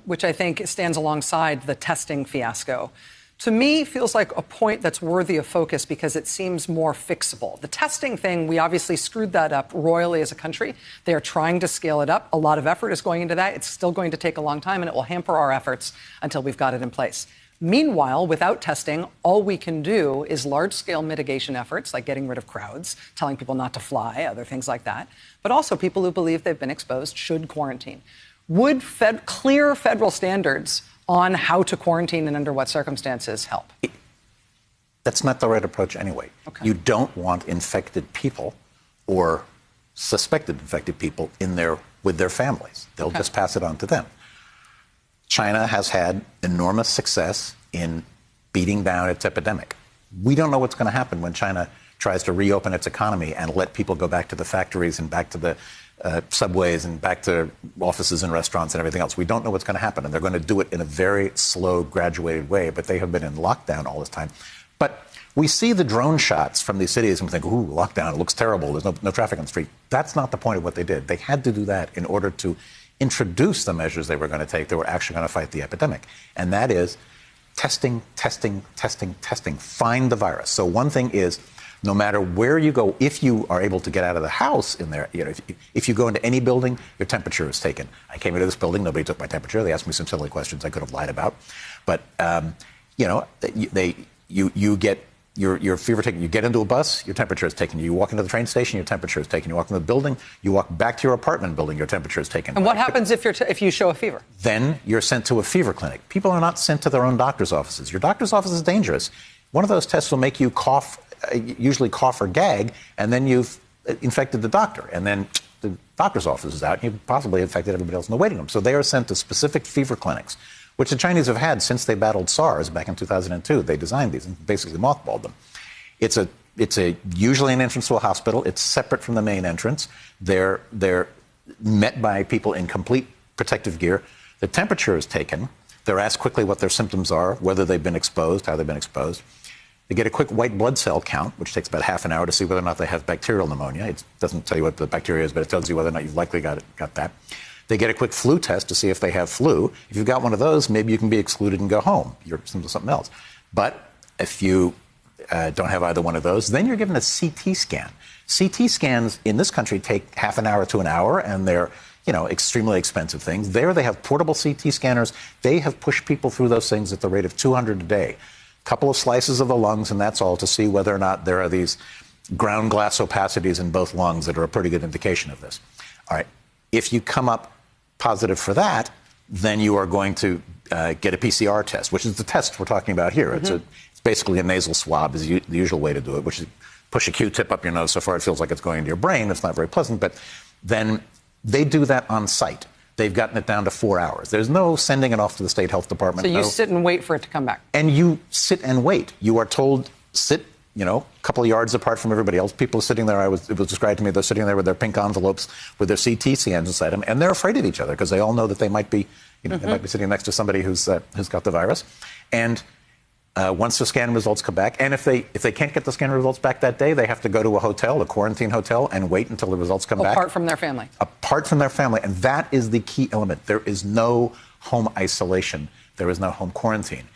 which I think stands alongside the testing fiasco, to me feels like a point that's worthy of focus because it seems more fixable. The testing thing, we obviously screwed that up royally as a country. They are trying to scale it up. A lot of effort is going into that. It's still going to take a long time, and it will hamper our efforts until we've got it in place. Meanwhile, without testing, all we can do is large-scale mitigation efforts, like getting rid of crowds, telling people not to fly, other things like that. But also people who believe they've been exposed should quarantine. Would clear federal standards on how to quarantine and under what circumstances help? That's not the right approach anyway. Okay. You don't want infected people or suspected infected people with their families. They'll just pass it on to them. China has had enormous success in beating down its epidemic. We don't know what's going to happen when China tries to reopen its economy and let people go back to the factories and back to the subways and back to offices and restaurants and everything else. We don't know what's going to happen, and they're going to do it in a very slow, graduated way, but they have been in lockdown all this time. But we see the drone shots from these cities and we think, ooh, lockdown, it looks terrible. There's no traffic on the street. That's not the point of what they did. They had to do that in order to introduce the measures they were going to take that were actually going to fight the epidemic. And that is testing, testing, testing, testing. Find the virus. So one thing is, no matter where you go, if you are able to get out of the house in there, if you go into any building, your temperature is taken. I came into this building, nobody took my temperature. They asked me some silly questions I could have lied about. But, you get your fever taken. You get into a bus, your temperature is taken. You walk into the train station, your temperature is taken. You walk into the building, you walk back to your apartment building, your temperature is taken. And what happens if you show a fever? Then you're sent to a fever clinic. People are not sent to their own doctor's offices. Your doctor's office is dangerous. One of those tests will make you cough, usually cough or gag, and then you've infected the doctor. And then the doctor's office is out, and you've possibly infected everybody else in the waiting room. So they are sent to specific fever clinics, which the Chinese have had since they battled SARS back in 2002. They designed these and basically mothballed them. It's usually an entrance to a hospital. It's separate from the main entrance. They're met by people in complete protective gear. The temperature is taken. They're asked quickly what their symptoms are, whether they've been exposed, how they've been exposed. They get a quick white blood cell count, which takes about half an hour to see whether or not they have bacterial pneumonia. It doesn't tell you what the bacteria is, but it tells you whether or not you've likely got that. They get a quick flu test to see if they have flu. If you've got one of those, maybe you can be excluded and go home. You're something else. But if you don't have either one of those, then you're given a CT scan. CT scans in this country take half an hour to an hour, and they're extremely expensive things. There they have portable CT scanners. They have pushed people through those things at the rate of 200 a day. Couple of slices of the lungs, and that's all, to see whether or not there are these ground glass opacities in both lungs that are a pretty good indication of this. All right. If you come up positive for that, then you are going to get a PCR test, which is the test we're talking about here. Mm-hmm. It's basically a nasal swab is the usual way to do it, which is push a Q-tip up your nose so far it feels like it's going into your brain. It's not very pleasant, but then they do that on site. They've gotten it down to 4 hours. There's no sending it off to the state health department. So you sit and wait for it to come back. And you sit and wait. You are told, sit, a couple of yards apart from everybody else. People are sitting there. It was described to me, they're sitting there with their pink envelopes with their CT scans inside them, and they're afraid of each other because they all know that they might be, they might be sitting next to somebody who's got the virus. And once the scan results come back, and if they can't get the scan results back that day, they have to go to a quarantine hotel, and wait until the results come back. Apart from their family. Apart from their family. And that is the key element. There is no home isolation. There is no home quarantine.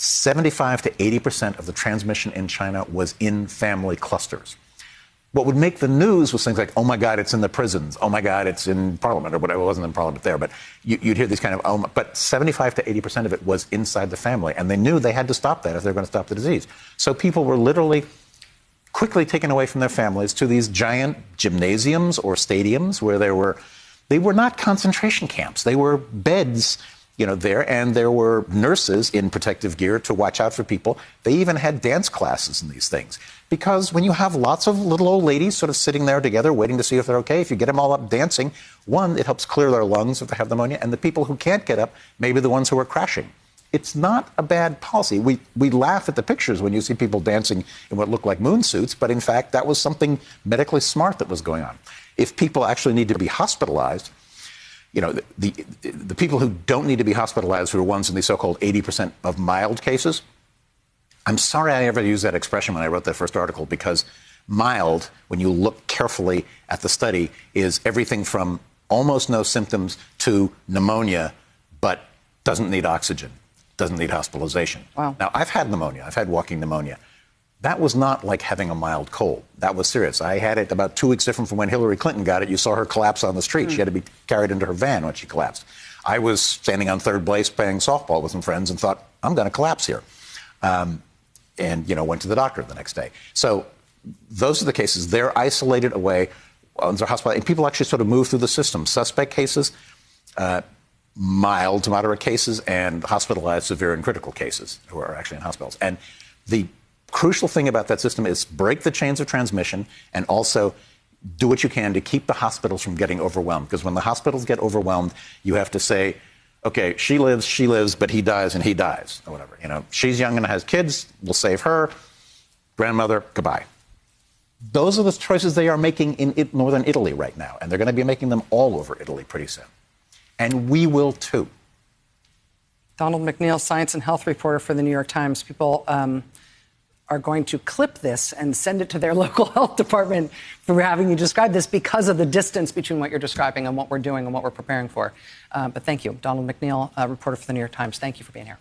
75 to 80% of the transmission in China was in family clusters. What would make the news was things like, oh, my God, it's in the prisons. Oh, my God, it's in Parliament, or whatever. It wasn't in Parliament there. But you'd hear these kind of, but 75 to 80% of it was inside the family. And they knew they had to stop that if they were going to stop the disease. So people were literally quickly taken away from their families to these giant gymnasiums or stadiums where they were not concentration camps. They were beds, there, and there were nurses in protective gear to watch out for people. They even had dance classes in these things. Because when you have lots of little old ladies sort of sitting there together waiting to see if they're okay, if you get them all up dancing, one, it helps clear their lungs if they have pneumonia, and the people who can't get up may be the ones who are crashing. It's not a bad policy. We laugh at the pictures when you see people dancing in what look like moon suits, but in fact, that was something medically smart that was going on. If people actually need to be hospitalized, the people who don't need to be hospitalized, who are ones in the so-called 80% of mild cases, I'm sorry I ever used that expression when I wrote that first article, because mild, when you look carefully at the study, is everything from almost no symptoms to pneumonia, but doesn't need oxygen, doesn't need hospitalization. Wow. Now, I've had pneumonia. I've had walking pneumonia. That was not like having a mild cold. That was serious. I had it about 2 weeks different from when Hillary Clinton got it. You saw her collapse on the street. She had to be carried into her van when she collapsed. I was standing on third base playing softball with some friends and thought, I'm going to collapse here. And, went to the doctor the next day. So those are the cases. They're isolated away. They're hospitalized. And people actually sort of move through the system. Suspect cases, mild to moderate cases, and hospitalized, severe, and critical cases who are actually in hospitals. And the crucial thing about that system is break the chains of transmission and also do what you can to keep the hospitals from getting overwhelmed. Because when the hospitals get overwhelmed, you have to say, okay, she lives, but he dies, and he dies, or whatever. She's young and has kids, we'll save her. Grandmother, goodbye. Those are the choices they are making in northern Italy right now, and they're going to be making them all over Italy pretty soon. And we will too. Donald McNeil, science and health reporter for the New York Times. People are going to clip this and send it to their local health department for having you describe this because of the distance between what you're describing and what we're doing and what we're preparing for. But thank you. Donald McNeil, reporter for the New York Times. Thank you for being here.